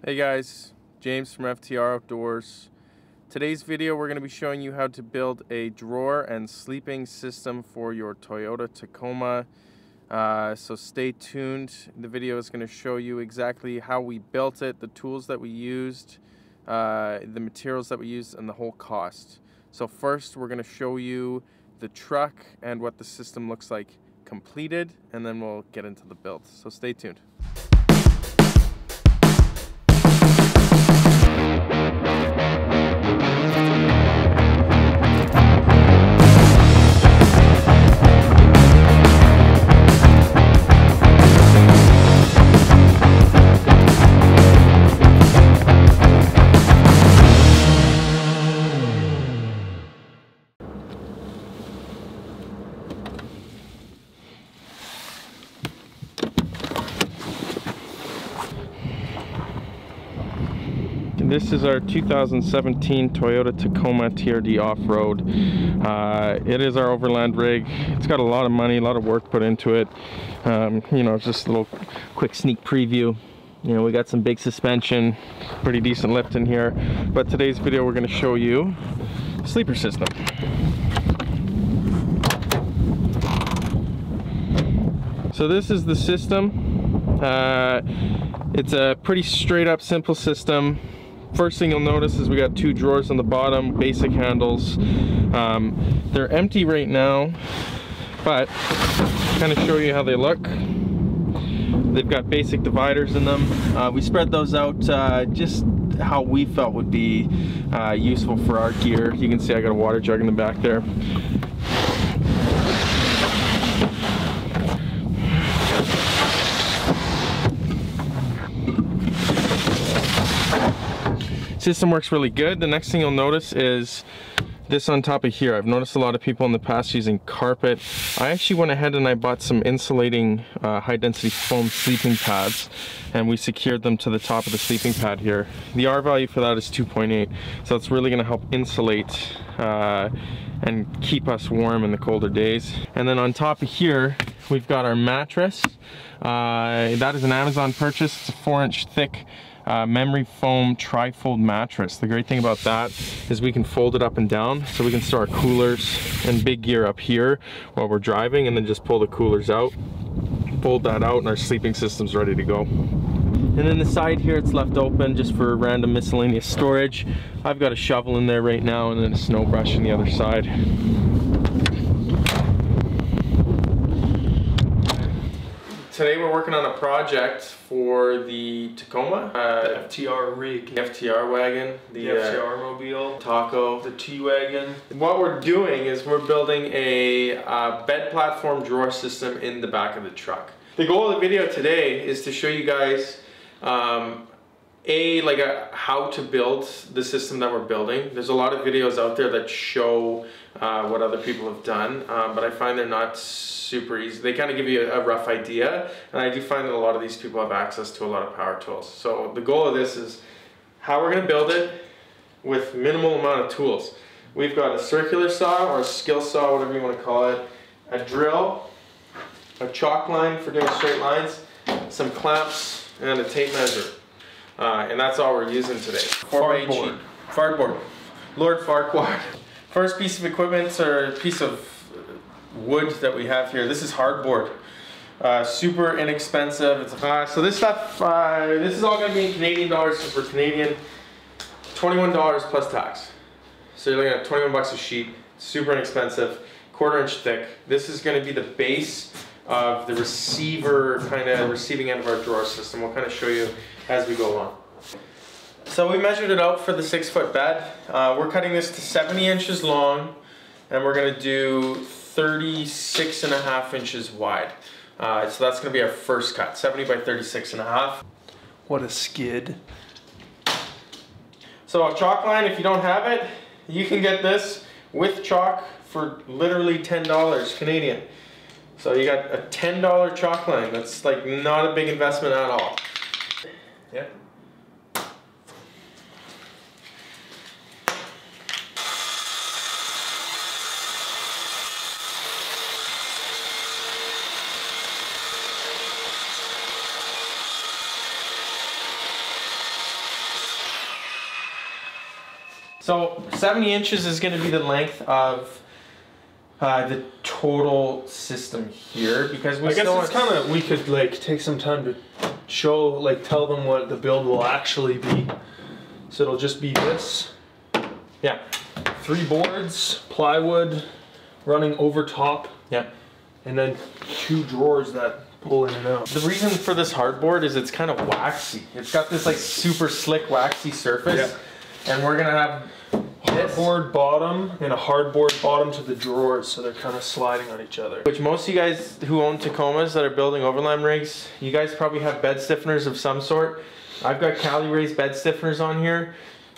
Hey guys, James from FTR Outdoors. Today's video we're going to be showing you how to build a drawer and sleeping system for your Toyota Tacoma. So stay tuned. The video is going to show you exactly how we built it, the tools that we used, the materials that we used, and the whole cost. So first we're going to show you the truck and what the system looks like completed, and then we'll get into the build. So stay tuned. This is our 2017 Toyota Tacoma TRD off-road. It is our overland rig. It's got a lot of money, a lot of work put into it. You know, just a little quick sneak preview. You know, we got some big suspension, pretty decent lift in here. But today's video, we're going to show you the sleeper system. So this is the system. It's a pretty straight up simple system. First thing you'll notice is we got two drawers on the bottom, basic handles. They're empty right now, but kind of show you how they look. They've got basic dividers in them. We spread those out just how we felt would be useful for our gear. You can see I got a water jug in the back there. System works really good. The next thing you'll notice is this on top of here. I've noticed a lot of people in the past using carpet. I actually went ahead and I bought some insulating high density foam sleeping pads, and we secured them to the top of the sleeping pad here. The R value for that is 2.8, so it's really going to help insulate and keep us warm in the colder days. And then on top of here we've got our mattress. That is an Amazon purchase. It's a 4-inch thick memory foam tri-fold mattress. The great thing about that is we can fold it up and down, so we can store our coolers and big gear up here while we're driving, and then just pull the coolers out, fold that out, and our sleeping system's ready to go. And then the side here, it's left open just for random miscellaneous storage. I've got a shovel in there right now, and then a snow brush on the other side. Today we're working on a project for the Tacoma. The FTR rig. The FTR wagon. The FTR mobile. Taco. The T-wagon. What we're doing is we're building a bed platform drawer system in the back of the truck. The goal of the video today is to show you guys how to build the system that we're building. There's a lot of videos out there that show what other people have done, but I find they're not super easy. They kind of give you a rough idea, and I do find that a lot of these people have access to a lot of power tools. So the goal of this is how we're going to build it with minimal amount of tools. We've got a circular saw or a skill saw, whatever you want to call it, a drill, a chalk line for doing straight lines, some clamps, and a tape measure. And that's all we're using today. 4x8 Fartboard. Lord Farquhar. First piece of equipment, or piece of wood that we have here. This is hardboard. Super inexpensive. So this stuff, this is all going to be in Canadian dollars since we're Canadian. $21 plus tax. So you're looking at 21 bucks a sheet. Super inexpensive. 1/4 inch thick. This is going to be the base of the receiving end of our drawer system. We'll kind of show you as we go along. So we measured it out for the 6-foot bed. We're cutting this to 70 inches long, and we're going to do 36.5 inches wide. So that's going to be our first cut, 70 by 36.5. What a skid. So a chalk line, if you don't have it, you can get this with chalk for literally $10 Canadian. So you got a $10 chalk line. That's like not a big investment at all. Yeah. So 70 inches is going to be the length of the total system here, because we I guess it's kind of, we could like take some time to show, like tell them what the build will actually be. So it'll just be this. Yeah. 3 boards, plywood, running over top. Yeah. And then 2 drawers that pull in and out. The reason for this hardboard is it's kind of waxy. It's got this like super slick waxy surface. Yeah. And we're gonna have hardboard bottom and a hardboard bottom to the drawers, so they're kind of sliding on each other. Which most of you guys who own Tacomas that are building overland rigs, you guys probably have bed stiffeners of some sort. I've got Cali raised bed stiffeners on here,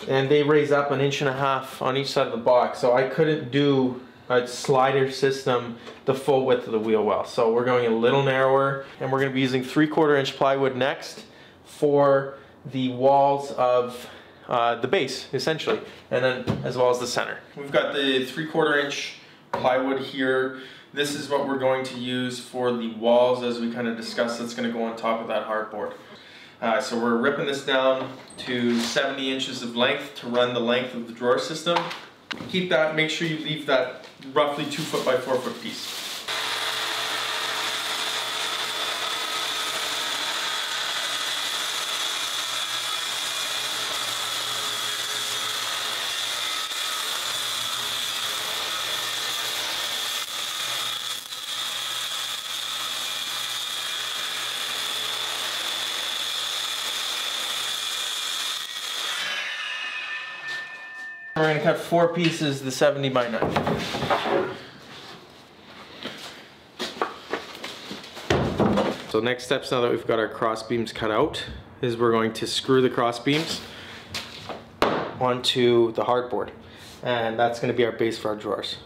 and they raise up 1.5 inches on each side of the box, so I couldn't do a slider system the full width of the wheel well. So we're going a little narrower, and we're going to be using 3/4 inch plywood next for the walls of the base, essentially, and then as well as the center. We've got the 3/4 inch plywood here. This is what we're going to use for the walls, as we kind of discussed. That's going to go on top of that hardboard. So we're ripping this down to 70 inches of length to run the length of the drawer system. Keep that, make sure you leave that roughly 2 foot by 4 foot piece. We're going to cut 4 pieces, the 70 by 9. So next steps, now that we've got our cross beams cut out, is we're going to screw the cross beams onto the hardboard. And that's going to be our base for our drawers.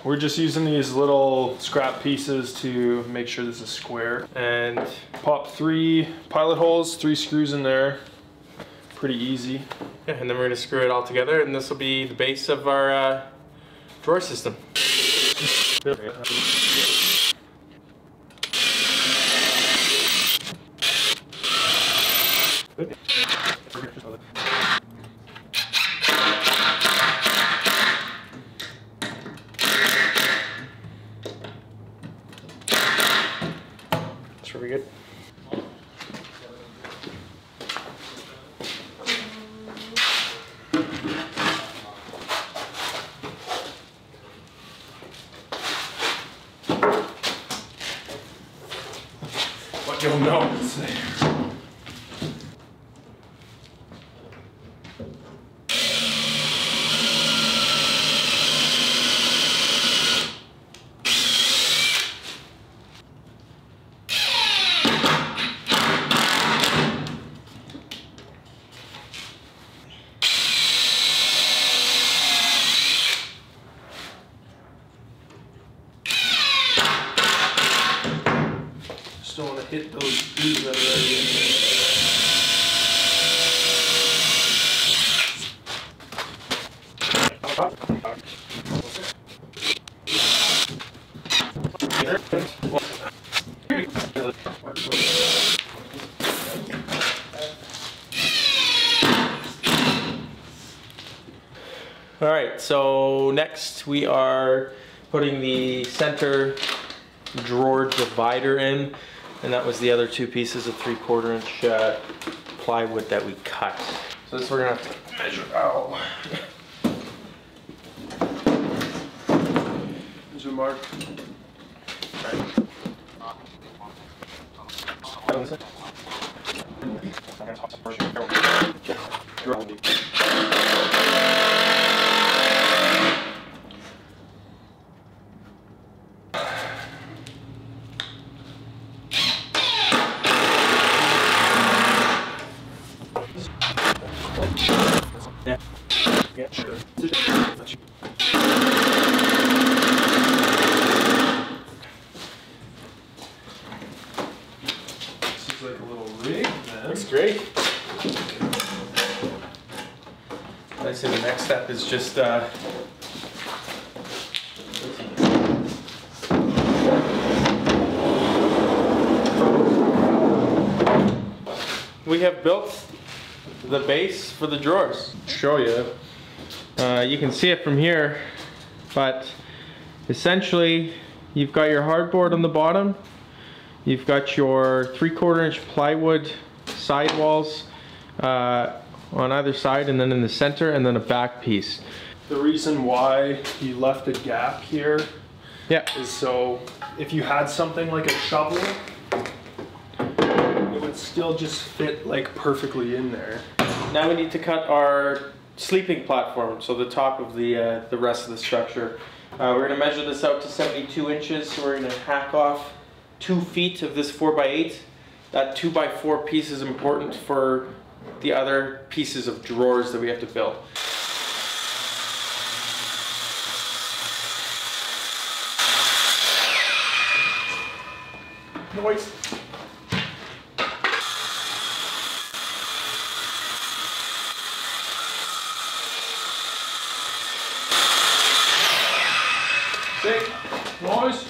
We're just using these little scrap pieces to make sure this is square. And pop 3 pilot holes, 3 screws in there. Pretty easy. yeah, and then we're going to screw it all together, and this will be the base of our drawer system. That's pretty good. You'll know it's there. Just don't want to hit those screws that are already in there. All right, so next we are putting the center drawer divider in, and that was the other 2 pieces of 3/4 inch plywood that we cut. So this we're gonna have to measure out. There's your mark. Yeah, sure. This is like a little rig, man. Looks great. I'd say the next step is just we have built the base for the drawers. Show you. You can see it from here, but essentially you've got your hardboard on the bottom, you've got your 3/4 inch plywood sidewalls on either side, and then in the center, and then a back piece. The reason why you left a gap here is so if you had something like a shovel, it would still just fit like perfectly in there. Now we need to cut our sleeping platform, so the top of the rest of the structure. We're going to measure this out to 72 inches, so we're going to hack off 2 feet of this 4x8. That 2x4 piece is important for the other pieces of drawers that we have to build. Noise. Sick. Noise.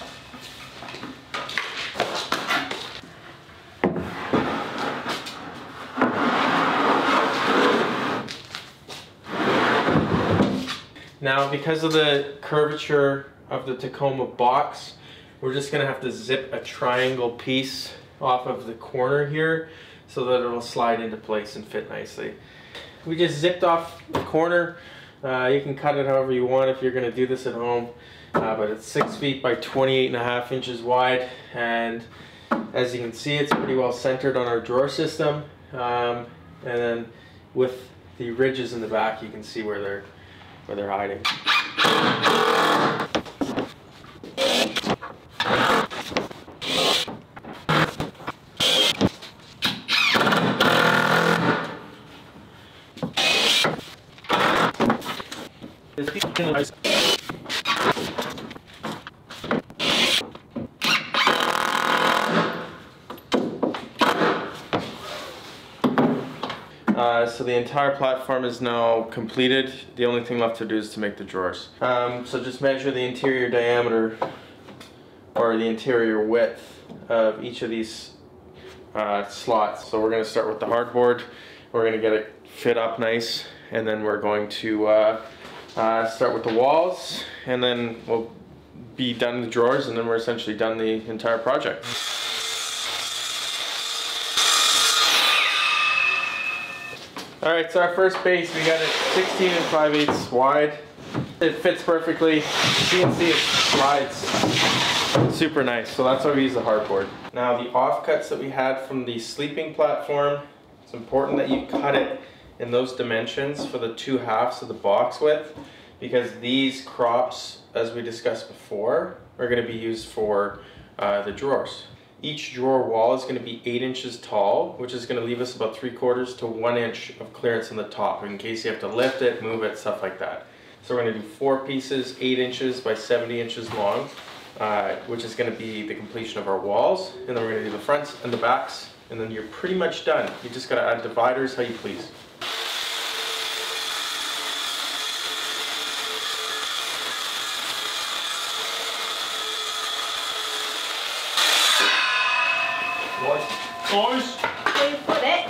Now, because of the curvature of the Tacoma box, we're just gonna have to zip a triangle piece off of the corner here so that it'll slide into place and fit nicely. We just zipped off the corner. You can cut it however you want if you're gonna do this at home, but it's 6 feet by 28.5 inches wide, and as you can see, it's pretty well centered on our drawer system, and then with the ridges in the back, you can see where they're hiding. So the entire platform is now completed. The only thing left to do is to make the drawers. So just measure the interior diameter or the interior width of each of these slots. So we're going to start with the hardboard. We're going to get it fit up nice, and then we're going to start with the walls, and then we'll be done with the drawers, and then we're essentially done the entire project. Alright, so our first base, we got it 16 5/8 wide. It fits perfectly. You can see it slides super nice, so that's why we use the hardboard. Now the offcuts that we had from the sleeping platform, it's important that you cut it in those dimensions for the 2 halves of the box width, because these crops, as we discussed before, are going to be used for the drawers. Each drawer wall is going to be 8 inches tall, which is going to leave us about 3/4 to 1 inch of clearance on the top, in case you have to lift it, move it, stuff like that. So we're going to do 4 pieces, 8 inches by 70 inches long, which is going to be the completion of our walls. And then we're going to do the fronts and the backs, and then you're pretty much done. You just got to add dividers how you please. Noise. Where you put it?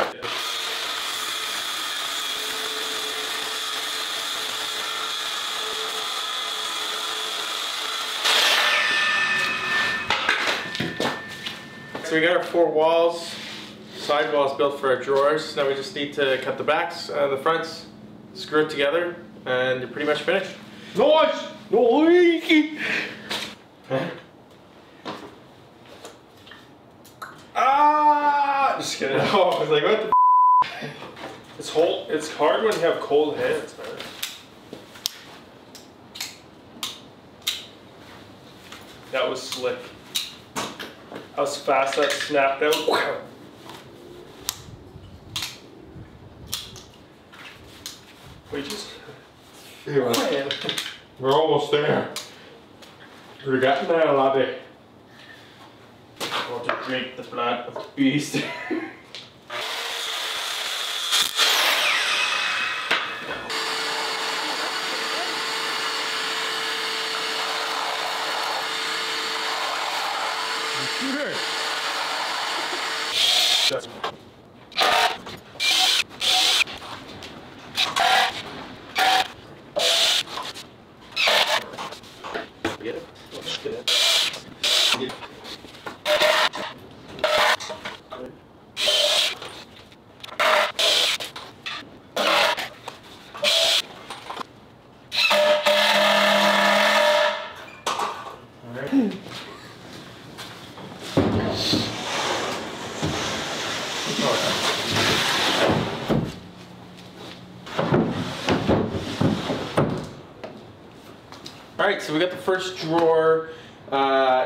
So we got our 4 walls, side walls built for our drawers. Now we just need to cut the backs, the fronts, screw it together, and you're pretty much finished. Noise. Noise. Just kidding. Oh, I was like, what the It's hard when you have cold hands, man. That was slick. How fast that snapped out. Wait, just... We're almost there. We're getting there, laddie. Want to drink the blood of the beast. Shooter! Alright, so we got the first drawer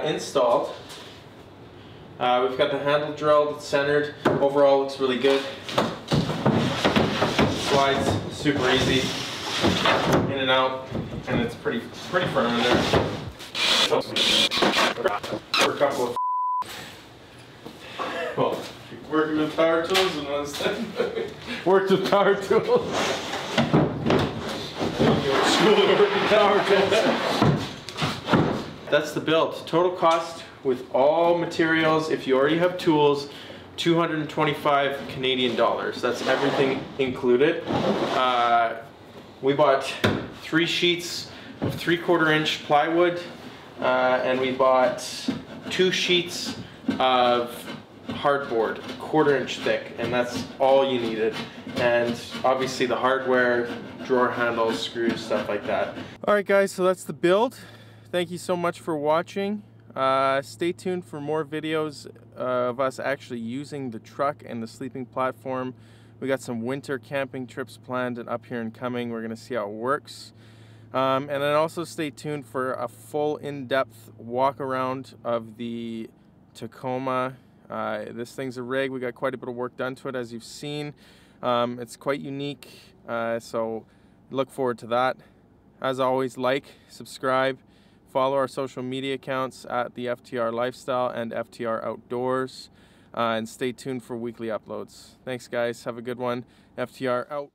installed. We've got the handle drilled, it's centered. Overall looks really good. Slides super easy, in and out, and it's pretty firm in there. For a couple of well, working with power tools and one step. Worked with power tools. That's the build. Total cost with all materials, if you already have tools, 225 Canadian dollars. That's everything included. We bought 3 sheets of 3/4 inch plywood, and we bought 2 sheets of hardboard, 1/4 inch thick, and that's all you needed. And obviously the hardware, drawer handles, screws, stuff like that. Alright guys, so that's the build. Thank you so much for watching. Stay tuned for more videos of us actually using the truck and the sleeping platform. We got some winter camping trips planned and up here and coming. We're going to see how it works. And then also stay tuned for a full in-depth walk around of the Tacoma. This thing's a rig. We got quite a bit of work done to it, as you've seen. It's quite unique, so look forward to that. As always, like, subscribe, follow our social media accounts at the FTR Lifestyle and FTR Outdoors, and stay tuned for weekly uploads. Thanks guys, have a good one. FTR out.